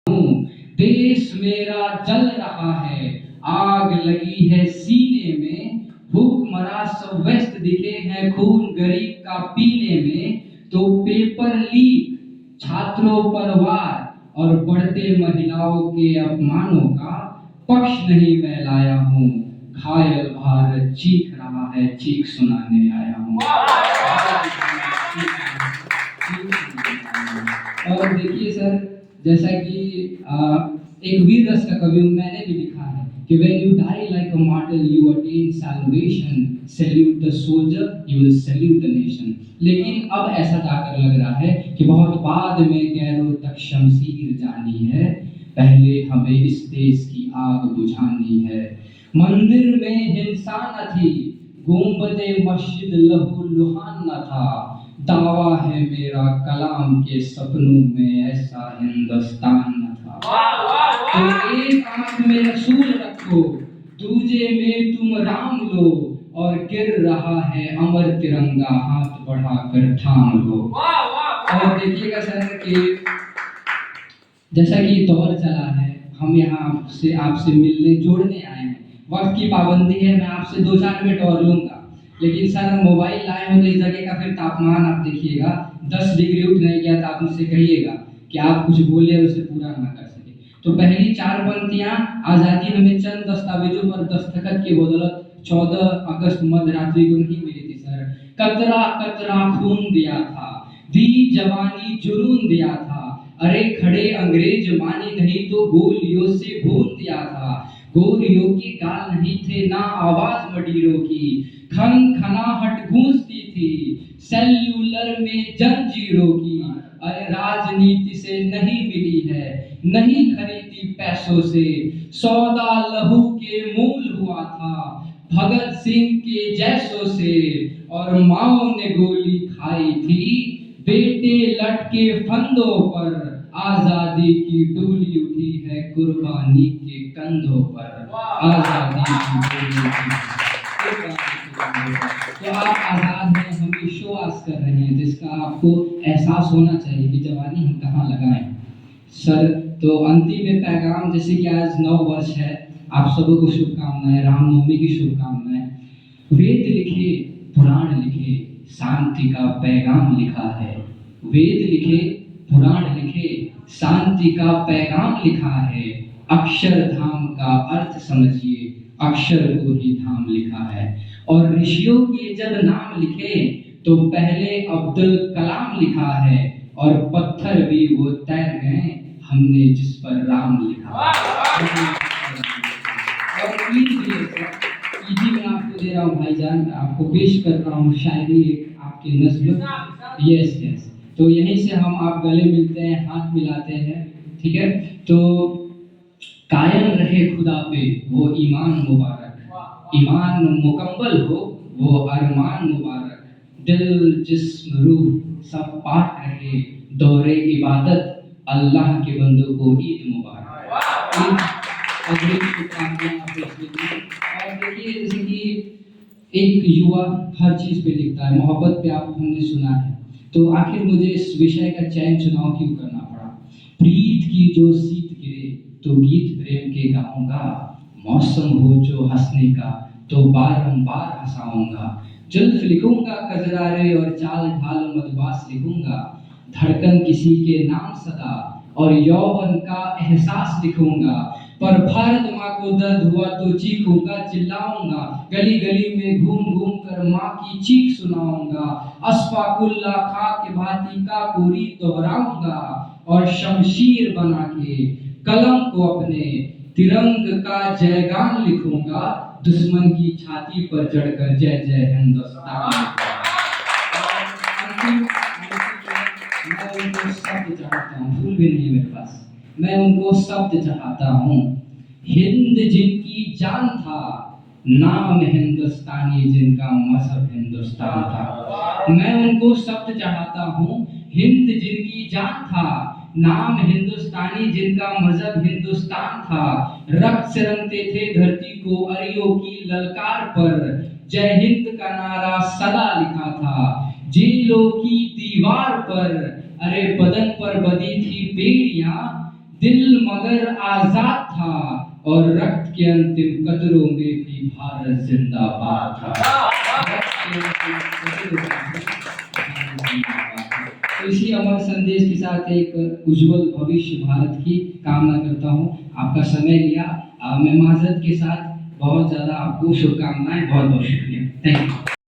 हूँ। देश मेरा जल रहा है, आग लगी है सीने में। भूखमरा सब व्यस्त दिखे हैं खून गरीब का पीने में। तो पेपर लीक, छात्रों पर वार और बढ़ते महिलाओं के अपमानों का पक्ष नहीं मैं लाया हूँ। घायल भारत चीख रहा है, चीख सुनाने आया हूँ। और देखिए सर, जैसा कि एक वीर रस का कवि मैंने भी लिखा है कि when you die like a martyr you attain salvation, salute the soldier, you will salute the nation। लेकिन अब ऐसा जाकर लग रहा है कि बहुत बाद में गैरों तक शमशीर जानी है, पहले हमें इस देश की आग बुझानी है। मंदिर में हिंसा न थी, गुंबदे मस्जिद लहू लुहान न था। दावा है मेरा कलाम के सपनों में ऐसा हिंदुस्तान न था। तो एक आंख में रसूल रखो, दूजे में तुम राम लो, और गिर रहा है अमर तिरंगा हाथ बढ़ाकर थाम लो। और देखिएगा सर कि जैसा कि दौर चला है, हम यहाँ आपसे मिलने जोड़ने आए हैं। वक्त की पाबंदी है, मैं आपसे 2-4 मिनट और लूंगा, लेकिन सर मोबाइल लाए हो तो इस जगह का फिर तापमान आप देखिएगा 10 डिग्री उठ नहीं गया, तो आप मुझसे कहिएगा कि आप कुछ बोले और उसे पूरा ना कर सके। तो पहली 4 पंक्तियां, आज़ादी हमें चंद दस्तावेजों पर दस्तखत की बदौलत 14 अगस्त मध्यरात्रि को नहीं मिली थी सर। कतरा कतरा खून दिया था, दी जवानी जुनून दिया था। अरे खड़े अंग्रेज मानी नहीं तो गोलियों से भून दिया था। गोलियों के गाल नहीं थे ना आवाज मडीरों की, खन खनाहट गूंजती थी सेल्यूलर में जंजीरों की। अरे राजनीति से नहीं मिली है, नहीं खरीदी पैसों से, सौदा लहू के मूल हुआ था भगत सिंह के जैसों से। और माओ ने गोली खाई थी बेटे लटके फंदों पर, आजादी की डोली उठी है कुर्बानी के कंधों पर। आजादी की डोली उठी है। तो आप आजाद हैं, हम विश्वास कर रहे हैं, जिसका आपको एहसास होना चाहिए कि जवानी हम कहाँ लगाएं सर। तो अंतिम में पैगाम, जैसे कि आज 9 वर्ष है, आप सबों को शुभकामनाएं, रामनवमी की शुभकामनाएं। वेद लिखे पुराण लिखे, शांति का पैगाम लिखा है। वेद लिखे पुराण लिखे, शांति का पैगाम लिखा है। अक्षरधाम का अर्थ समझिए, अक्षर को ही धाम लिखा है। और ऋषियों के जब नाम लिखे तो पहले अब्दुल कलाम लिखा है, और पत्थर भी वो तैर गए हमने जिस पर राम लिखा। और ईद भी है सर, ईदी मैं आपको दे रहा हूँ भाईजान, आपको पेश कर रहा हूँ शायरी एक आपके नस्ल। यस यस, तो यहीं से हम आप गले मिलते हैं, हाथ मिलाते हैं, ठीक है। तो कायम रहे खुदा पे वो ईमान मुबारक, ईमान मुकम्मल हो वो अरमान मुबारक। दिल जिस्म रूह सब पाक रहे दौरे इबादत, अल्लाह के बंदों को ईद मुबारक। अगली शुभकामनाएं आप पेश कीजिए। और देखिए जैसे कि एक युवा हर चीज पे लिखता है, मोहब्बत पे आप हमने सुना है, तो आखिर मुझे इस विषय का चयन चुनाव क्यों करना पड़ा। प्रीत की जो सीत गिरे तो गीत प्रेम के गाऊंगा, मौसम हो जो हंसने का तो बारंबार हंसाऊंगा। जुल्फ लिखूंगा कजरारे और चाल ढाल मदबास लिखूंगा, धड़कन किसी के नाम सदा और यौवन का एहसास लिखूंगा। पर भारत माँ को दर्द हुआ तो चीखूंगा चिल्लाऊंगा, गली गली में घूम घूम कर माँ की चीख सुनाऊंगा। अस्फाकुल्ला खा के भांति का पूरी दोहराऊंगा, और शमशीर बना के कलम को अपने तिरंग का जयगान लिखूंगा। दुश्मन की छाती पर चढ़कर जय जय हिंदुस्तान। मैं उनको शब्द चाहता हूँ, फूल भी नहीं मेरे पास, मैं उनको शब्द चाहता हूँ। हिंद जिनकी जान था, नाम हिंदुस्तानी जिनका मजहब हिंदुस्तान था। मैं उनको शब्द चाहता हूँ, हिंद जिनकी जान था, नाम हिंदुस्तानी जिनका मजहब हिंदुस्तान था। रक्त से रंगते थे धरती को अरियों की ललकार पर, जय हिंद का नारा सदा लिखा था जेलों की दीवार पर। अरे बदन पर बदी थी बेड़ियां, दिल मगर आजाद था और रक्त के अंतिम कतरों में भी भारत जिंदाबाद था। रक्त के अंतिम कतरों में भी भारत जिंदाबाद था। तो इसी अमर संदेश के साथ एक उज्जवल भविष्य भारत की कामना करता हूँ। आपका समय लिया, मैं माजरत के साथ बहुत ज़्यादा आपको शुभकामनाएं, बहुत बहुत शुक्रिया। Thank you.